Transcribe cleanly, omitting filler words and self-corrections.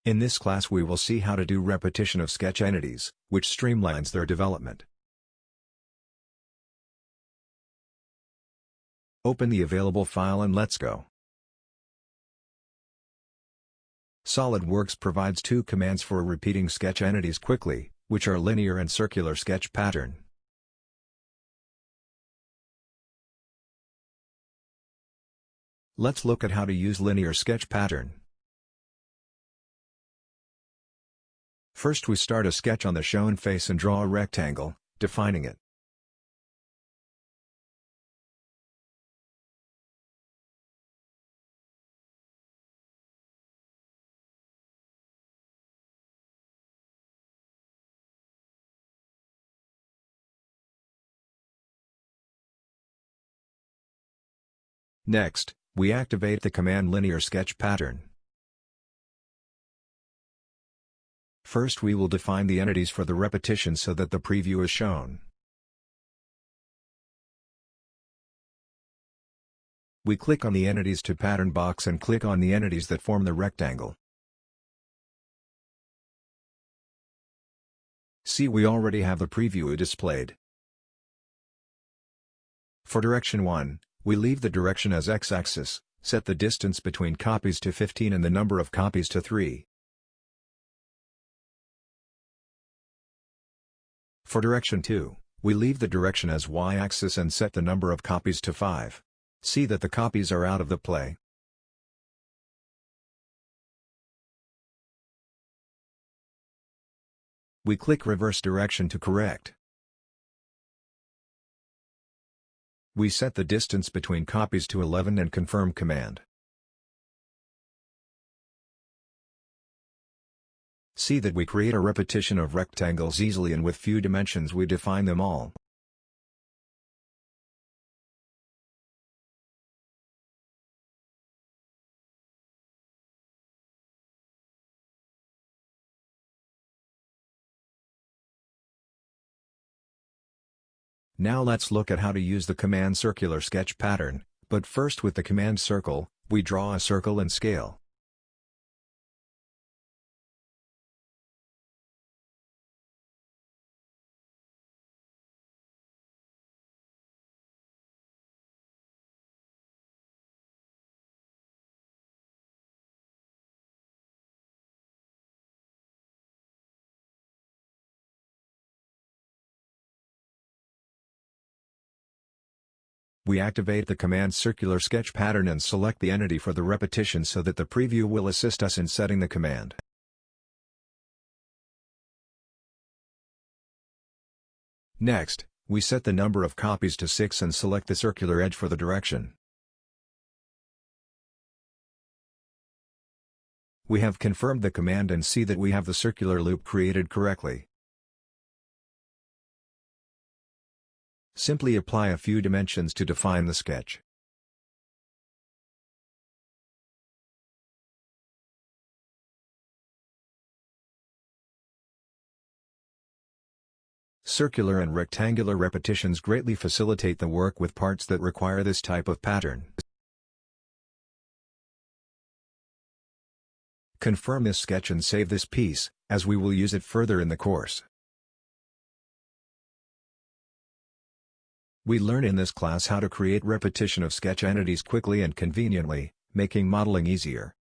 In this class we will see how to do repetition of sketch entities, which streamlines their development. Open the available file and let's go. SolidWorks provides two commands for repeating sketch entities quickly, which are linear and circular sketch pattern. Let's look at how to use linear sketch pattern. First we start a sketch on the shown face and draw a rectangle, defining it. Next, we activate the command linear sketch pattern. First we will define the entities for the repetition so that the preview is shown. We click on the Entities to Pattern box and click on the entities that form the rectangle. See, we already have the preview displayed. For direction 1, we leave the direction as x-axis, set the distance between copies to 15 and the number of copies to 3. For direction 2, we leave the direction as y-axis and set the number of copies to 5. See that the copies are out of the play. We click reverse direction to correct. We set the distance between copies to 11 and confirm command. See that we create a repetition of rectangles easily and with few dimensions we define them all. Now let's look at how to use the command circular sketch pattern, but first with the command circle, we draw a circle and scale. We activate the command circular sketch pattern and select the entity for the repetition so that the preview will assist us in setting the command. Next, we set the number of copies to 6 and select the circular edge for the direction. We have confirmed the command and see that we have the circular loop created correctly. Simply apply a few dimensions to define the sketch. Circular and rectangular repetitions greatly facilitate the work with parts that require this type of pattern. Confirm this sketch and save this piece, as we will use it further in the course. We learn in this class how to create repetition of sketch entities quickly and conveniently, making modeling easier.